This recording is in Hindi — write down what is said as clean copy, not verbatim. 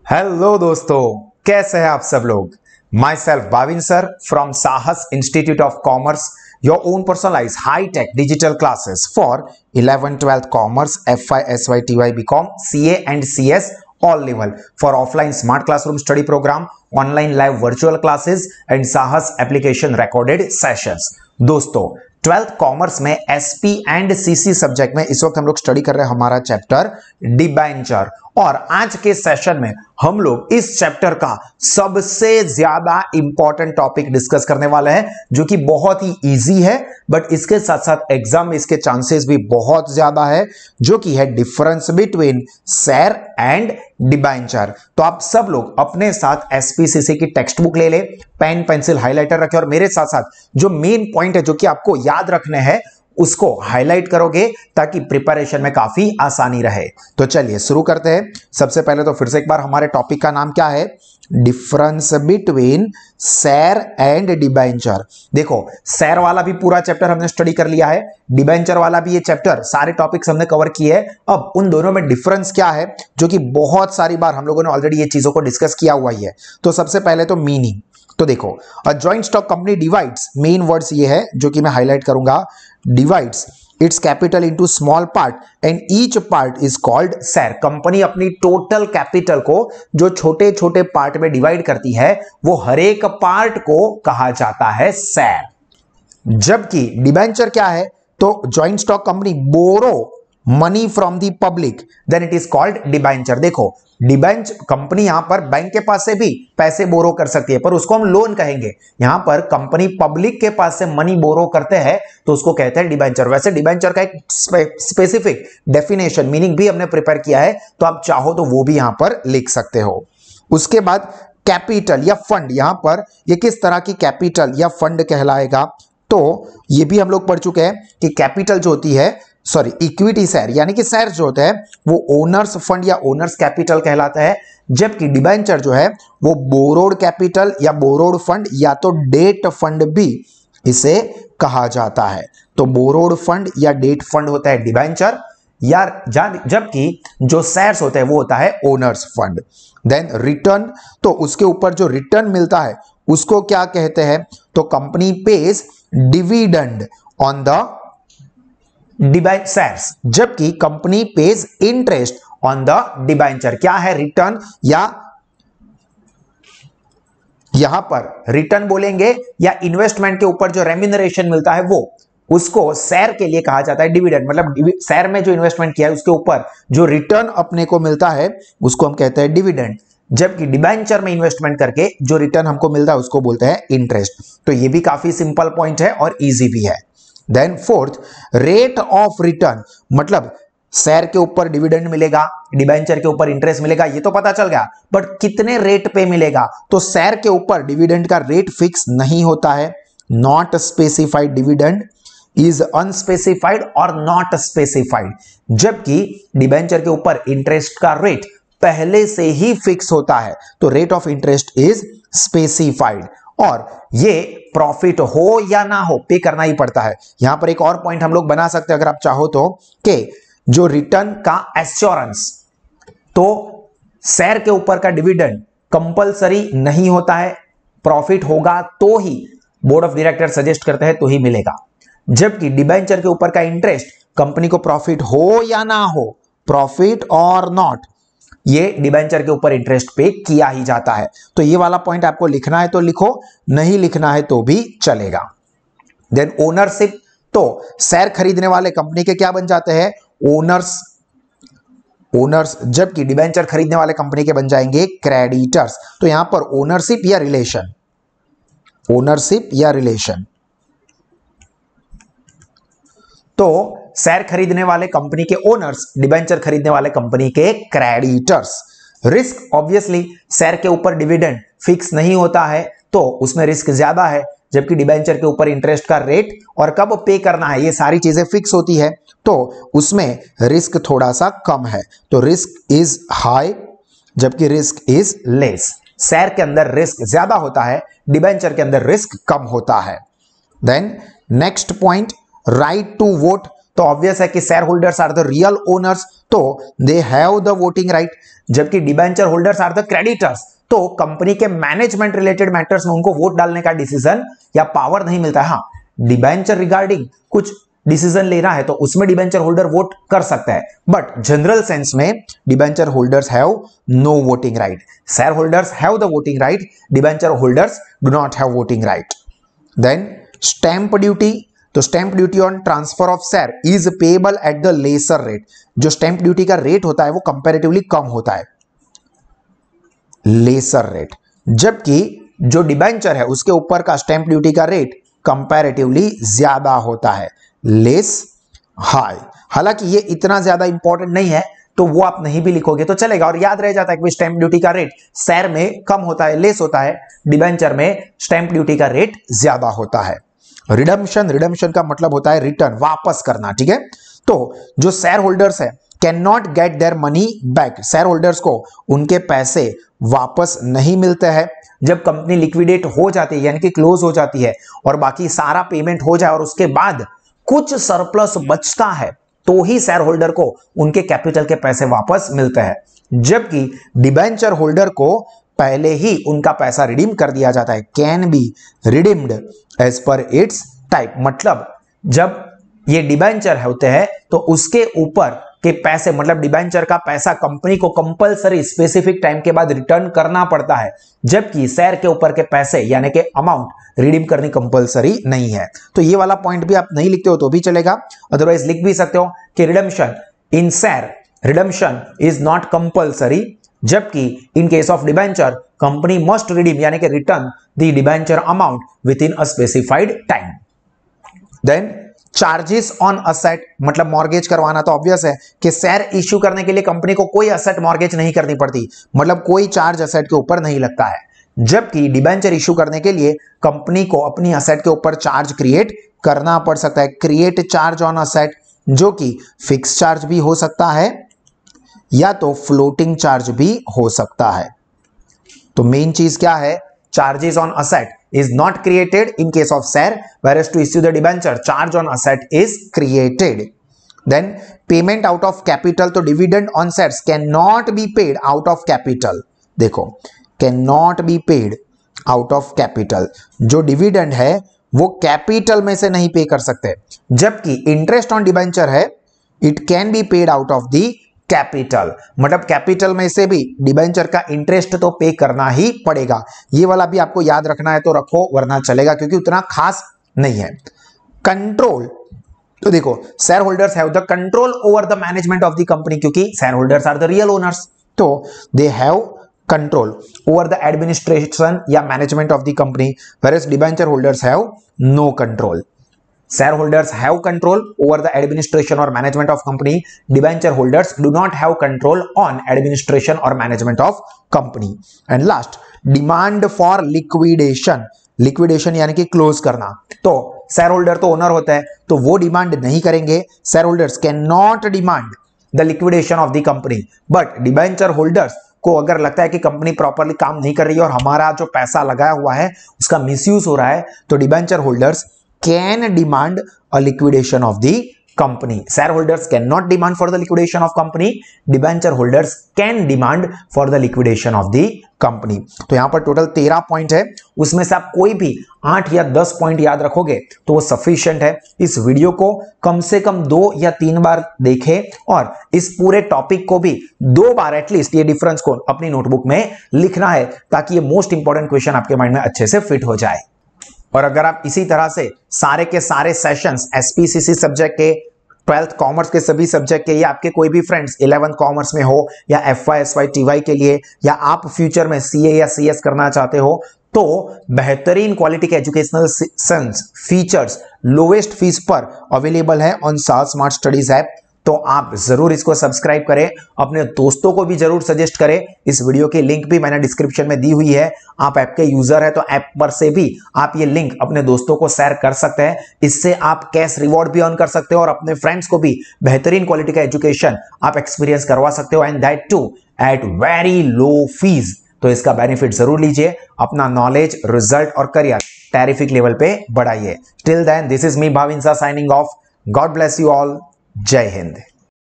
हेलो दोस्तों, कैसे हैं आप सब लोग। Myself Bhavin sir from Sahas institute of commerce, your own personalize high tech digital classes for 11th 12th commerce, FY SY TY BCom CA and CS all level for offline smart classroom study program, online live virtual classes and साहस एप्लीकेशन recorded sessions। दोस्तों 12th कॉमर्स में SP एंड CC सब्जेक्ट में इस वक्त हम लोग स्टडी कर रहे हैं हमारा चैप्टर डिबेंचर, और आज के सेशन में हम लोग इस चैप्टर का सबसे ज्यादा इंपॉर्टेंट टॉपिक डिस्कस करने वाले हैं, जो कि बहुत ही इजी है, बट इसके साथ साथ एग्जाम में इसके चांसेस भी बहुत ज्यादा है, जो कि है difference between share and debenture. तो आप सब लोग अपने साथ SPCC की टेक्स्ट बुक ले ले, पेन पेंसिल हाइलाइटर रखे, और मेरे साथ साथ जो मेन पॉइंट है जो कि आपको याद रखने हैं उसको हाईलाइट करोगे ताकि प्रिपरेशन में काफी आसानी रहे। तो चलिए शुरू करते हैं। सबसे पहले तो फिर से एक बार हमारे टॉपिक का नाम क्या है, difference between share and debenture. देखो शेयर वाला भी पूरा चैप्टर हमने स्टडी कर लिया है, डिबेंचर वाला भी ये चैप्टर सारे टॉपिक्स हमने कवर किए हैं। अब उन दोनों में डिफरेंस क्या है, जो कि बहुत सारी बार हम लोगों ने ऑलरेडी ये चीजों को डिस्कस किया हुआ ही है। तो सबसे पहले तो मीनिंग, तो देखो a joint stock company divides, main words ये है जो कि मैं हाईलाइट करूंगा, divides it's capital into small part and each part is called share. Company अपनी टोटल कैपिटल को जो छोटे छोटे पार्ट में डिवाइड करती है वो हर एक पार्ट को कहा जाता है शेयर। जबकि डिबेंचर क्या है, तो joint stock company borrow money from the public then it is called debenture. देखो डिबेंचर कंपनी यहां पर बैंक के पास से भी पैसे बोरो कर सकती है, पर उसको हम लोन कहेंगे। यहां पर कंपनी पब्लिक के पास से मनी बोरो करते हैं तो उसको कहते हैं डिबेंचर। वैसे डिबेंचर का एक स्पेसिफिक डेफिनेशन मीनिंग भी हमने प्रिपेयर किया है, तो आप चाहो तो वो भी यहां पर लिख सकते हो। उसके बाद कैपिटल या फंड, यहां पर ये किस तरह की कैपिटल या फंड कहलाएगा, तो ये भी हम लोग पढ़ चुके हैं कि कैपिटल जो होती है, सॉरी इक्विटी शेयर यानी कि शेयर जो होते हैं वो ओनर्स फंड या ओनर्स कैपिटल कहलाता है। जबकि डिबेंचर जो है वो बोरोड कैपिटल या बोरोड फंड या तो डेट फंड भी इसे कहा जाता है। तो बोरोड फंड या डेट फंड होता है डिबेंचर, या जबकि जो शेयर्स होते हैं वो होता है ओनर्स फंड। देन रिटर्न, तो उसके ऊपर जो रिटर्न मिलता है उसको क्या कहते हैं, तो company pays dividend on the debentures, जबकि company pays interest on the debenture. क्या है रिटर्न, या यहां पर रिटर्न बोलेंगे या इन्वेस्टमेंट के ऊपर जो रेम्यूनरेशन मिलता है वो, उसको शेयर के लिए कहा जाता है डिविडेंड। मतलब शेयर में जो इन्वेस्टमेंट किया है उसके ऊपर जो रिटर्न अपने को मिलता है उसको हम कहते हैं डिविडेंड। जबकि डिबेंचर में इन्वेस्टमेंट करके जो रिटर्न हमको मिलता है उसको बोलते हैं इंटरेस्ट। तो ये भी काफी सिंपल पॉइंट है और इजी भी है। Then fourth, rate of return, मतलब शेयर के ऊपर डिविडेंड मिलेगा, डिबेंचर के ऊपर इंटरेस्ट मिलेगा, ये तो पता चल गया, बट कितने रेट पे मिलेगा, तो शेयर के ऊपर डिविडेंड का रेट फिक्स नहीं होता है। Not specified dividend is unspecified और नॉट स्पेसिफाइड। जबकि डिबेंचर के ऊपर इंटरेस्ट का रेट पहले से ही फिक्स होता है, तो rate of interest is specified, और ये प्रॉफिट हो या ना हो पे करना ही पड़ता है। यहां पर एक और पॉइंट हम लोग बना सकते हैं अगर आप चाहो तो, कि जो रिटर्न का एश्योरेंस, तो शेयर के ऊपर का डिविडेंड कंपलसरी नहीं होता है, प्रॉफिट होगा तो ही बोर्ड ऑफ डायरेक्टर सजेस्ट करते हैं तो ही मिलेगा। जबकि डिबेंचर के ऊपर का इंटरेस्ट, कंपनी को प्रॉफिट हो या ना हो, प्रॉफिट और नॉट, ये डिबेंचर के ऊपर इंटरेस्ट पे किया ही जाता है। तो ये वाला पॉइंट आपको लिखना है तो लिखो, नहीं लिखना है तो भी चलेगा। देन ओनरशिप, तो शेयर खरीदने वाले कंपनी के क्या बन जाते हैं, ओनर्स, जबकि डिबेंचर खरीदने वाले कंपनी के बन जाएंगे क्रेडिटर्स। तो यहां पर ओनरशिप या रिलेशन, ओनरशिप या रिलेशन, तो शेयर खरीदने वाले कंपनी के ओनर्स, डिबेंचर खरीदने वाले कंपनी के क्रेडिटर्स। रिस्क, ऑब्वियसली शेयर के ऊपर डिविडेंड फिक्स नहीं होता है तो उसमें रिस्क ज्यादा है, जबकि डिबेंचर के ऊपर इंटरेस्ट का रेट और कब पे करना है ये सारी चीजें फिक्स होती है, तो उसमें रिस्क थोड़ा सा कम है। तो रिस्क इज हाई जबकि रिस्क इज लेस। शेयर के अंदर रिस्क ज्यादा होता है, डिबेंचर के अंदर रिस्क कम होता है। Then next point, right to vote, तो ऑब्वियस है कि share holders are the real owners, तो they have the voting right, जबकि debenture holders are the creditors, तो कंपनी के मैनेजमेंट रिलेटेड मैटर्स में उनको वोट डालने का डिसीजन या पावर नहीं मिलता है। हाँ, डिबेंचर रिगार्डिंग कुछ डिसीजन लेना है तो उसमें डिबेंचर होल्डर वोट कर सकता है, बट जनरल सेंस में debenture holders have no voting right. Share holders have the voting right, debenture holders do not have voting right. Then stamp duty, तो stamp duty on transfer of share is payable at the lesser rate, जो स्टैंप ड्यूटी का रेट होता है वो कंपैरेटिवली कम होता है, लेसर रेट, जबकि जो डिबेंचर है उसके ऊपर का स्टैंप ड्यूटी का रेट कंपैरेटिवली ज्यादा होता है, लेस हाई। हालांकि ये इतना ज्यादा इंपॉर्टेंट नहीं है तो वो आप नहीं भी लिखोगे तो चलेगा, और याद रह जाता है कि स्टैंप ड्यूटी का रेट शेयर में कम होता है, लेस होता है, डिबेंचर में स्टैंप ड्यूटी का रेट ज्यादा होता है। रिडम्पशन, रिडम्पशन का मतलब होता है रिटर्न, वापस करना, ठीक है। तो जो शेयर होल्डर्स है can not gate their money back, share holders को उनके पैसे वापस नहीं मिलते हैं। जब कंपनी लिक्विडेट हो जाती है यानी कि क्लोज हो जाती है और बाकी सारा पेमेंट हो जाए और उसके बाद कुछ सरप्लस बचता है तो ही शेयर होल्डर को उनके कैपिटल के पैसे वापस मिलते हैं, जबकि डिबेंचर होल्डर को पहले ही उनका पैसा रिडीम कर दिया जाता है, can be redeemed as per its type. मतलब जब ये डिबेंचर होते हैं तो उसके ऊपर के पैसे, मतलब डिबेंचर का पैसा कंपनी को कंपलसरी स्पेसिफिक टाइम के बाद रिटर्न करना पड़ता है, जबकि शेयर के ऊपर के पैसे यानी कि अमाउंट रिडीम करनी कंपलसरी नहीं है। तो ये वाला पॉइंट भी आप नहीं लिखते हो तो भी चलेगा, अदरवाइज लिख भी सकते हो कि redemption in share, redemption is not compulsory, जबकि in case of debenture company must redeem यानी कि return the debenture amount within a specified time. Then charges on asset, मतलब मॉर्गेज करवाना, तो ऑब्वियस है कि शेयर इश्यू करने के लिए कंपनी को कोई असेट मॉर्गेज नहीं करनी पड़ती, मतलब कोई चार्ज असेट के ऊपर नहीं लगता है, जबकि डिबेंचर इश्यू करने के लिए कंपनी को अपनी असेट के ऊपर चार्ज क्रिएट करना पड़ सकता है, क्रिएट चार्ज ऑन असेट, जो कि फिक्स चार्ज भी हो सकता है या तो फ्लोटिंग चार्ज भी हो सकता है। तो मेन चीज क्या है, charges on asset is not created in case of share, whereas to issue the debenture charge on asset is created. Then payment out of capital, तो dividend on shares cannot be paid out of capital, देखो cannot be paid out of capital, जो dividend है वो कैपिटल में से नहीं पे कर सकते, जबकि इंटरेस्ट ऑन डिबेंचर है it can be paid out of the capital, मतलब कैपिटल में से भी डिबेंचर का इंटरेस्ट तो पे करना ही पड़ेगा। ये वाला भी आपको याद रखना है तो रखो, वरना चलेगा क्योंकि उतना खास नहीं है। कंट्रोल, तो देखो share holders have the control over the management of the company, क्योंकि share holders are the real owners, तो they have control over the administration या management of the company, whereas debenture holders have no control. Shareholders have control over the administration or management of company. Debenture holders do not have control on administration or management of company. And last, demand for liquidation. Liquidation यानी कि क्लोज करना, तो शेयर होल्डर तो ओनर होता है तो वो डिमांड नहीं करेंगे, share holders can not demand the liquidation of the company, but debenture holders को अगर लगता है कि कंपनी प्रॉपरली काम नहीं कर रही है और हमारा जो पैसा लगाया हुआ है उसका मिसयूज हो रहा है, तो debenture holders can demand a liquidation of the company. Shareholders cannot demand for the liquidation of company. Debenture holders can demand for the liquidation of the company. तो यहां पर टोटल 13 पॉइंट है, उसमें से आप कोई भी 8 या 10 पॉइंट याद रखोगे तो वो सफिशिएंट है। इस वीडियो को कम से कम 2 या 3 बार देखें और इस पूरे टॉपिक को भी 2 बार एटलीस्ट ये डिफरेंस को अपनी नोटबुक में लिखना है, ताकि ये मोस्ट इंपॉर्टेंट क्वेश्चन आपके माइंड में अच्छे से फिट हो जाए। और अगर आप इसी तरह से सारे के सारे सेशंस एसपीसीसी सब्जेक्ट के, 12th कॉमर्स के सभी सब्जेक्ट के, या आपके कोई भी फ्रेंड्स 11th कॉमर्स में हो या FY SY TY के लिए, या आप फ्यूचर में CA या CS करना चाहते हो, तो बेहतरीन क्वालिटी के एजुकेशनल फीचर्स लोवेस्ट फीस पर अवेलेबल है ऑन साल स्मार्ट स्टडीज ऐप। तो आप जरूर इसको सब्सक्राइब करें, अपने दोस्तों को भी जरूर सजेस्ट करें। इस वीडियो की लिंक भी मैंने डिस्क्रिप्शन में दी हुई है, आप ऐप के यूजर है तो ऐप पर से भी आप ये लिंक अपने दोस्तों को शेयर कर सकते हैं। इससे आप कैश रिवॉर्ड भी अर्न कर सकते हो और अपने फ्रेंड्स को भी बेहतरीन क्वालिटी का एजुकेशन आप एक्सपीरियंस करवा सकते हो, and that too at very low fees. तो इसका बेनिफिट जरूर लीजिए, अपना नॉलेज, रिजल्ट और करियर टेरिफिक लेवल पे बढ़ाइए। Till then, this is me Bhavin सा signing off. God bless you all. Jai Hind.